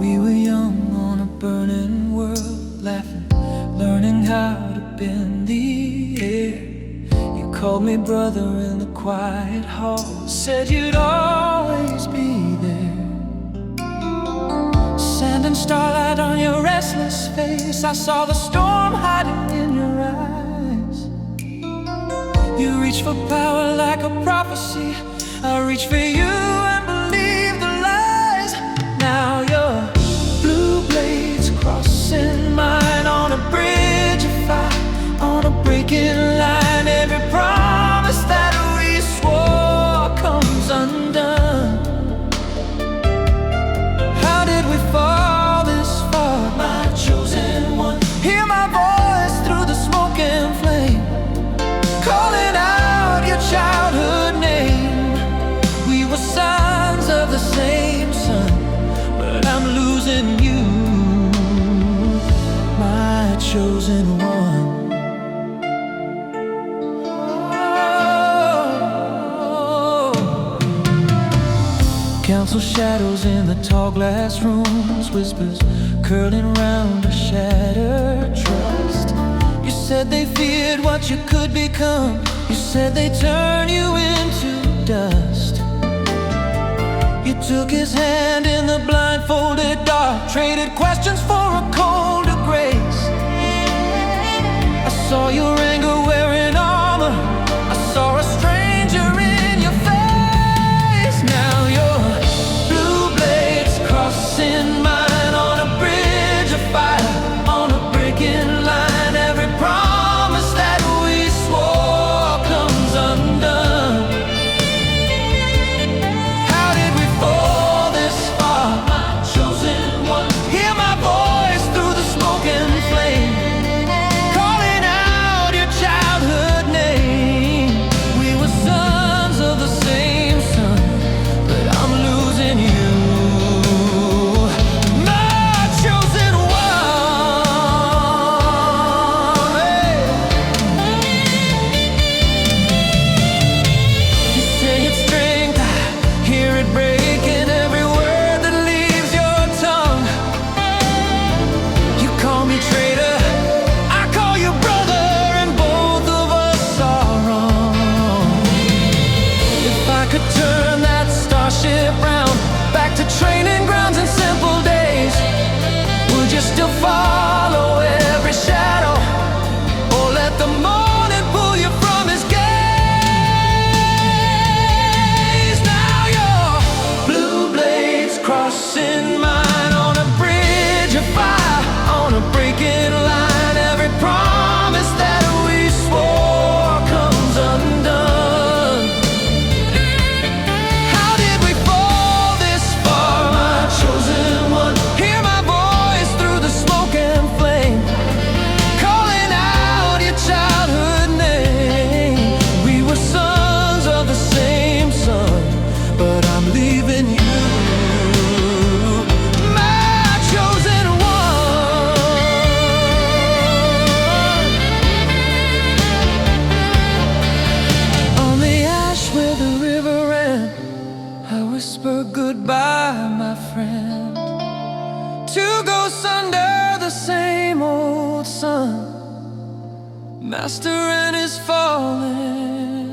We were young on a burning world, laughing, learning how to bend the air. You called me brother in the quiet hall, said you'd always be there. Sand and starlight on your restless face, I saw the storm hiding in your eyes. You reach for power like a prophecy, I reach for you and believe the lies. Now your blue blades crossing mine on a bridge of fire, on a breaking line. Every promise that we swore comes undone. How did we fall this far, my chosen one? Hear my voice through the smoke and flame, calling out your childhood name. We were sons of the same sun, but I'm losing you, my chosen one. Council shadows in the tall glass rooms, whispers curling round a shattered trust. You said they feared what you could become, you said they'd turn you into dust. You took his hand in the blindfolded dark, traded questions for a colder grace. I saw your anger wearing armor, I saw a stranger in your face. Now your blue blades crossing mine on a bridge of fire, on a breaking line. Every promise that we swore comes undone. How did we fall this far, my chosen one? Hear my voice through the smoke and flame, calling out your childhood name. We were sons of the same sun, but I'm losing you, my chosen one. Hey. You say it's strength, I hear it break in every word that leaves your tongue. You call me traitor, I call you brother, and both of us are wrong. If I could turn that starship round, back to training grounds and simple days, would you still follow every shadow, or let the morning pull you from his gaze? Now your blue blades crossing mine on a bridge of fire, on a breaking line. Every promise that we swore comes undone. How did we fall this far, my chosen one? Hear my voice through the smoke and flame, calling out your childhood name. We were sons of the same sun, but I'm leaving you, my chosen one. On the ash where the river ran, I whisper goodbye, my friend. Two ghosts under the same old sun, master and his fallen.